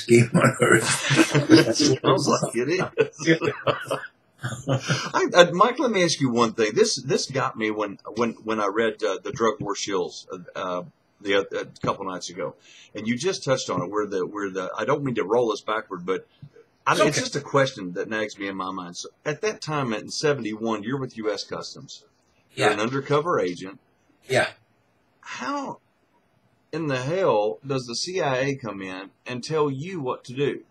game on earth. Sounds like it is. Mike, let me ask you one thing. This got me when I read the Drug War Shills a couple nights ago, and you just touched on it. Where the I don't mean to roll us backward, but it's just a question that nags me in my mind. So at that time, in '71, you're with U.S. Customs. You're an undercover agent. Yeah. How in the hell does the CIA come in and tell you what to do?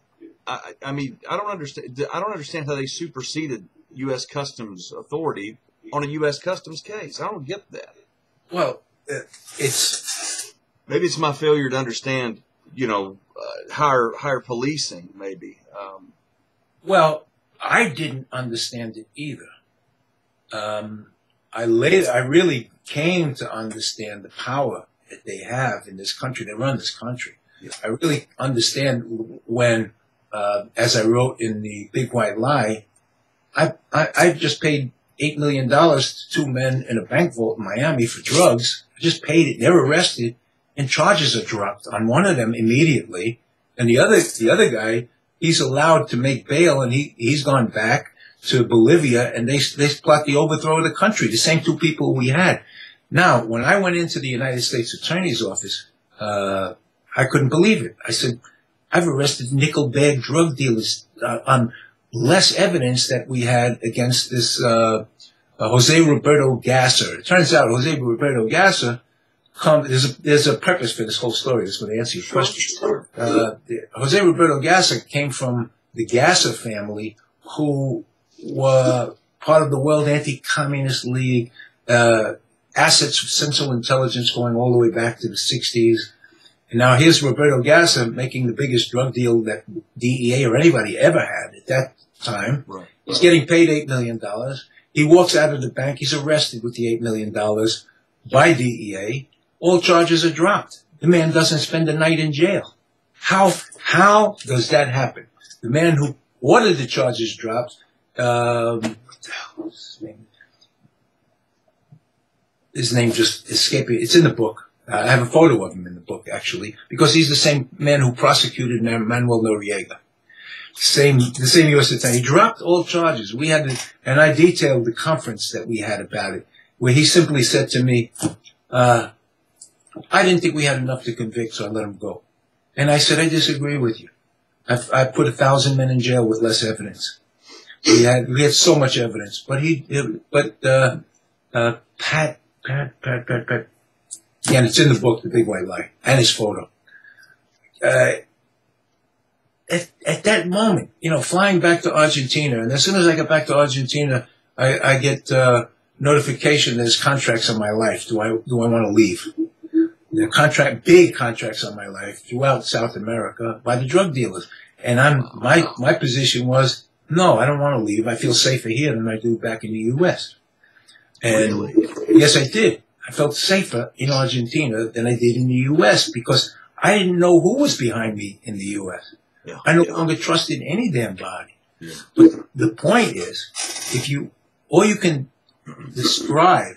I mean, I don't understand how they superseded U.S. Customs authority on a U.S. Customs case. I don't get that. Well, maybe it's my failure to understand, higher policing, maybe. Well, I didn't understand it either. I really came to understand the power that they have in this country. They run this country. Yeah. I really understand when, as I wrote in the Big White Lie, I just paid $8 million to two men in a bank vault in Miami for drugs. I just paid it. They're arrested, and charges are dropped on one of them immediately, and the other guy, he's allowed to make bail, and he's gone back to Bolivia, and they plot the overthrow of the country. The same two people we had. Now, when I went into the United States Attorney's Office, I couldn't believe it. I said, I've arrested nickel bag drug dealers on less evidence that we had against this Jose Roberto Gasser. It turns out Jose Roberto Gasser, there's a purpose for this whole story. This is going to answer your question. Sure. Jose Roberto Gasser came from the Gasser family, who were part of the World Anti-Communist League, assets of Central Intelligence going all the way back to the 60s. And now here's Roberto Gasser making the biggest drug deal that DEA or anybody ever had at that time. Right. He's getting paid $8 million. He walks out of the bank. He's arrested with the $8 million by DEA. All charges are dropped. The man doesn't spend a night in jail. How does that happen? The man who ordered the charges dropped, what the hell was his name? His name just escaped me. It's in the book. I have a photo of him in the book, actually, because he's the same man who prosecuted Manuel Noriega. The same U.S. attorney. He dropped all charges. And I detailed the conference that we had about it, where he simply said to me, I didn't think we had enough to convict, so I let him go. And I said, I disagree with you. I put 1,000 men in jail with less evidence. We had so much evidence, Pat. Yeah, and it's in the book, The Big White Lie, and his photo. At that moment, flying back to Argentina, and as soon as I get back to Argentina, I get notification there's contracts on my life. Do I want to leave? There are big contracts on my life throughout South America by the drug dealers. And my position was, no, I don't want to leave. I feel safer here than I do back in the U.S. And really? Yes, I did. I felt safer in Argentina than I did in the U.S. because I didn't know who was behind me in the U.S. Yeah. I no longer trusted any damn body. Yeah. But the point is, all you can describe,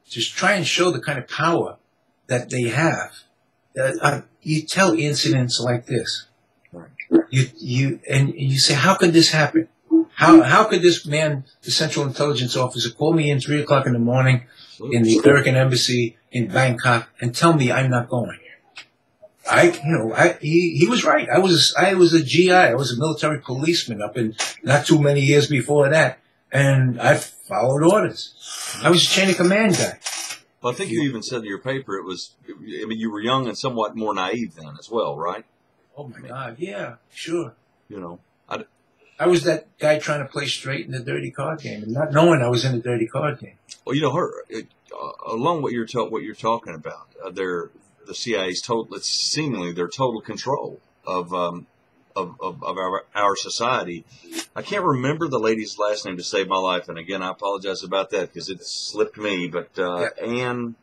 just try and show the kind of power that they have. You tell incidents like this. Right. You say, how could this happen? How could this man, the Central Intelligence Officer, call me in 3 o'clock in the morning in the American Embassy in Bangkok and tell me I'm not going? He was right. I was a GI. I was a military policeman up in not too many years before that, and I followed orders. I was a chain of command guy. Well, I think you even said in your paper you were young and somewhat more naive then as well, right? Oh my God, yeah, sure. I was that guy trying to play straight in the dirty card game and not knowing I was in the dirty card game. Well, along what you're talking about, the CIA's seemingly their total control of our society. I can't remember the lady's last name to save my life, and again, I apologize about that because it slipped me. But Anne,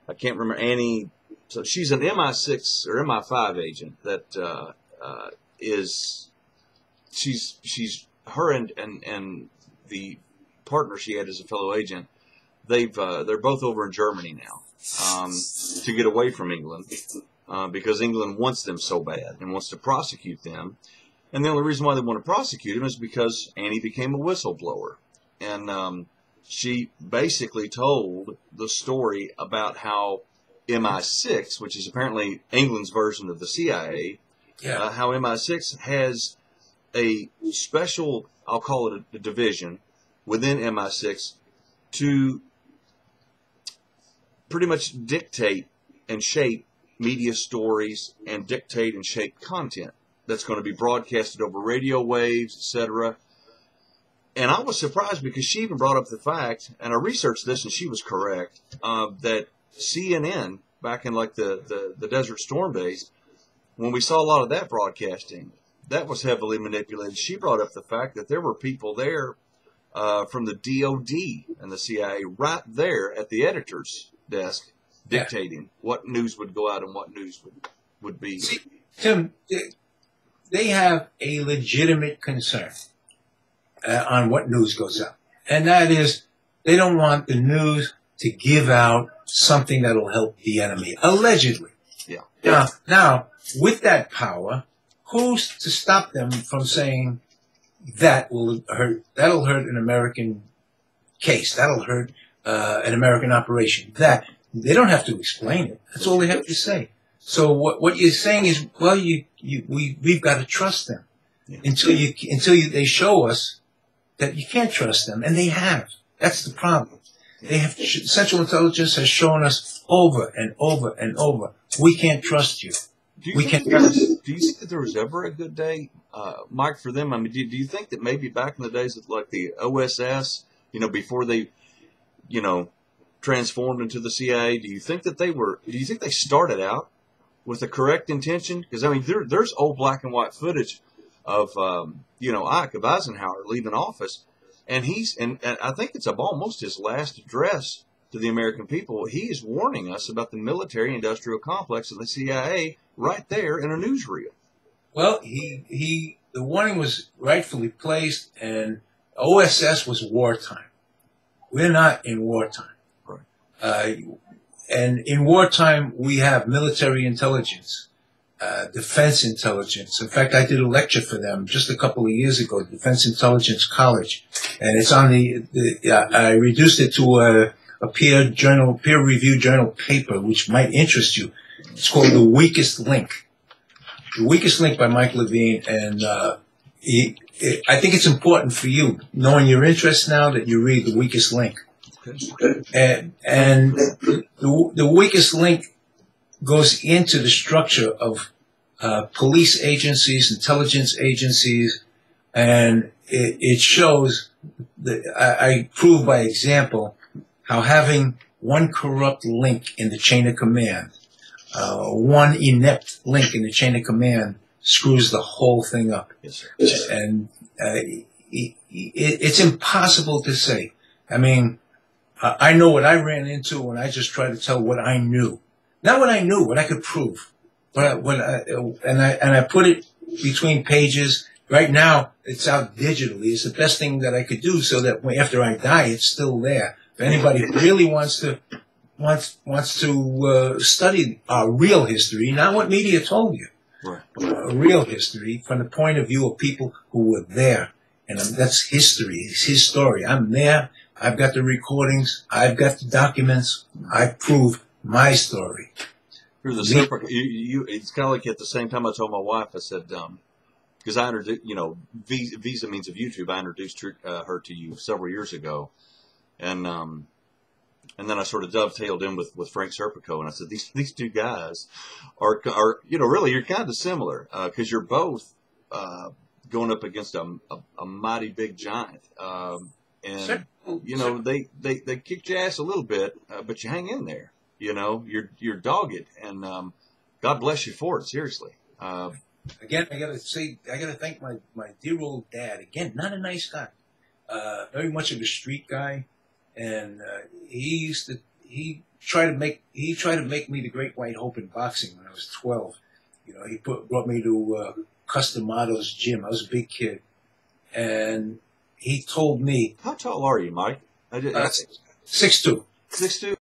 I can't remember Annie. So she's an MI6 or MI5 agent that is. She's her and the partner she had as a fellow agent. They're both over in Germany now to get away from England. because England wants them so bad and wants to prosecute them. And the only reason why they want to prosecute him is because Annie became a whistleblower. And she basically told the story about how MI6, which is apparently England's version of the CIA, how MI6 has a special, I'll call it a division within MI6 to pretty much dictate and shape media stories and dictate and shape content that's going to be broadcasted over radio waves, etc. And I was surprised because she even brought up the fact, and I researched this and she was correct, that CNN, back in like the Desert Storm days, when we saw a lot of that broadcasting, that was heavily manipulated. She brought up the fact that there were people there from the DOD and the CIA right there at the editor's desk dictating what news would go out and what news would be. See, Tim, they have a legitimate concern on what news goes out. And that is, they don't want the news to give out something that'll help the enemy, allegedly. Yeah. Now, with that power, who's to stop them from saying that'll hurt an American case, that'll hurt an American operation? That they don't have to explain it. That's all they have to say. So what you're saying is, well, we've got to trust them until they show us that you can't trust them, and they have. That's the problem. They have. Central Intelligence has shown us over and over and over, we can't trust you. Do you think that there was ever a good day, Mike, for them? I mean, do you think that maybe back in the days of like the OSS, before they, transformed into the CIA, do you think they started out with the correct intention? Because, I mean, there's old black and white footage of, Ike, of Eisenhower leaving office. And and I think it's almost his last address to the American people. He is warning us about the military-industrial complex of the CIA right there in a newsreel. Well, the warning was rightfully placed, and OSS was wartime. We're not in wartime. Right. And in wartime, we have military intelligence, defense intelligence. In fact, I did a lecture for them just a couple of years ago, Defense Intelligence College, and it's on I reduced it to a peer-reviewed journal paper, which might interest you. It's called The Weakest Link. The Weakest Link by Michael Levine, and I think it's important for you, knowing your interests now, that you read The Weakest Link. And the Weakest Link goes into the structure of police agencies, intelligence agencies, and it shows that I prove by example how having one corrupt link in the chain of command, one inept link in the chain of command, screws the whole thing up. Yes, sir. And it's impossible to say. I mean, I know what I ran into when I just tried to tell what I knew. Not what I knew, what I could prove. And I put it between pages. Right now, it's out digitally. It's the best thing that I could do, so that after I die, it's still there. If anybody really wants to study our real history, not what media told you, right, real history from the point of view of people who were there, and that's history. It's his story. I'm there. I've got the recordings. I've got the documents. I prove my story. Here's a separate. It's kind of like at the same time I told my wife. I said, because I introduced, Visa Means of YouTube. I introduced her to you several years ago, and then I sort of dovetailed in with Frank Serpico, and I said these two guys are really you're kind of similar because you're both going up against a mighty big giant. And they kicked your ass a little bit, but you hang in there. You're dogged, and God bless you for it. Seriously. Again, I gotta thank my dear old dad. Again, not a nice guy, very much of a street guy, and he tried to make me the Great White Hope in boxing when I was 12. He brought me to Custom Models gym. I was a big kid, and he told me. How tall are you, Mike? 6'2". 6'2".